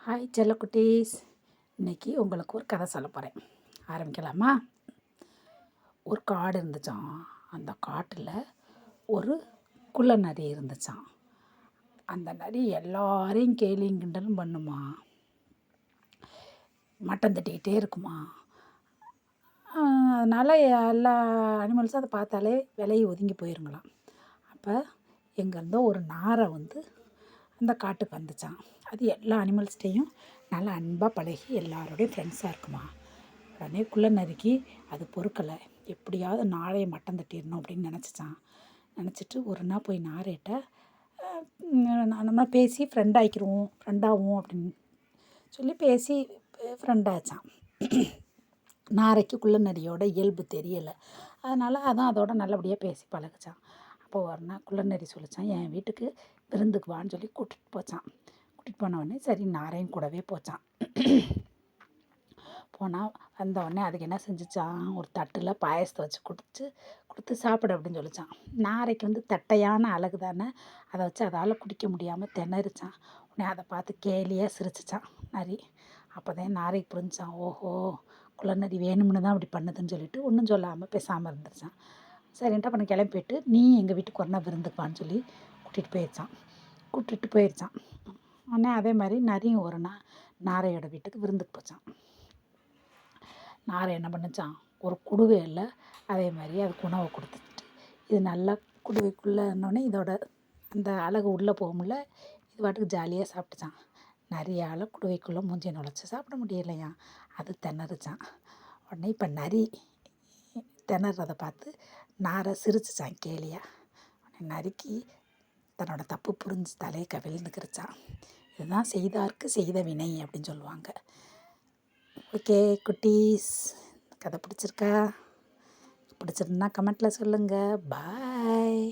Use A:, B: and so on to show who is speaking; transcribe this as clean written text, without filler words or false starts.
A: Hi செல்லக்குட்டீஸ். இன்றைக்கி உங்களுக்கு ஒரு கதை சொல்ல போகிறேன். ஆரம்பிக்கலாமா? ஒரு காடு இருந்துச்சாம். அந்த காட்டில் ஒரு குள்ள நரி இருந்துச்சாம். அந்த நரி எல்லாரையும் கேலியும் கிண்டலும் பண்ணுமா, மட்டம் தட்டிக்கிட்டே இருக்குமா. அதனால் எல்லா அனிமல்ஸும் அதை பார்த்தாலே விலையை ஒதுங்கி போயிருங்களாம். அப்போ எங்கேருந்தோ ஒரு நாரை அந்த காட்டுக்கு வந்துச்சான். அது எல்லா அனிமல்ஸ்டையும் நல்லா அன்பாக பழகி எல்லாரோடையும் ஃப்ரெண்ட்ஸாக இருக்குமா. உடனே குள்ள நரிக்கு அது பொறுக்கலை. எப்படியாவது நாரையை மட்டம் தட்டிடணும் அப்படின்னு நினச்சிட்டு ஒரு நாள் போய் நாரையிட்ட நம்ம பேசி ஃப்ரெண்டாகும் அப்படின்னு சொல்லி பேசி ஃப்ரெண்டாச்சான். நாரைக்கு குள்ள நரியோட இயல்பு தெரியலை. அதனால் அதான் அதோட நல்லபடியாக பேசி பழகுச்சான். அப்போ ஒரு நாள் குள்ள நரி சொல்லிச்சான், என் வீட்டுக்கு விருந்துக்கு வான்னு சொல்லி கூட்டிகிட்டு போச்சான். கூட்டிகிட்டு போனவுடனே சரி நாரையும் கூடவே போச்சான். போனால் வந்தவுடனே அதுக்கு என்ன செஞ்சிச்சான், ஒரு தட்டில் பாயசத்தை வச்சு கொடுத்து சாப்பிடு அப்படின்னு சொல்லிச்சான். நாரைக்கு தட்டையான அழகு தானே, அதை வச்சு அதால் குடிக்க முடியாமல் திணறிச்சான். உடனே அதை பார்த்து கேலியாக சிரிச்சிச்சான் நரி. அப்போ தான் நாரைக்கு புரிஞ்சான், ஓஹோ குள்ள நரி வேணும்னு தான் அப்படி பண்ணுதுன்னு சொல்லிட்டு ஒன்றும் சொல்லாமல் பேசாமல் இருந்துருச்சான். சரின்ட்டு அப்புறம் கிளம்பி போயிட்டு நீ எங்கள் வீட்டுக்கு ஒரு நாள் விருந்துக்குவான்னு சொல்லி கூட்டிகிட்டு போயிடுச்சான். உடனே அதே மாதிரி நரியும் ஒரு நாள் நாரையோட வீட்டுக்கு விருந்துக்கு போச்சான். நாரை என்ன பண்ணுச்சான், ஒரு குடுவையில் அதே மாதிரி அதுக்கு உணவை கொடுத்துட்டு இது நல்லா குடுவைக்குள்ளே இருந்தோடனே இதோட அந்த அழகு உள்ளே போகும்ல, இது பாட்டுக்கு ஜாலியாக சாப்பிட்டுச்சான். நரியால் குடுவைக்குள்ளே மூஞ்சி நுழைச்சி சாப்பிட முடியலையா, அது திணறுச்சான். உடனே இப்போ நரி திணறதை பார்த்து நாரை சிரிச்சிச்சான் கேலியாக. உடனே நரிக்கு தன்னோட தப்பு புரிஞ்சு தலையை கவிழ்ந்துக்கிருச்சான். இதுதான் செய்தார்க்கு செய்த வினை அப்படின்னு சொல்லுவாங்க. ஓகே குட்டீஸ், கதை பிடிச்சிருந்தா கமெண்ட்டில் சொல்லுங்கள். பாய்.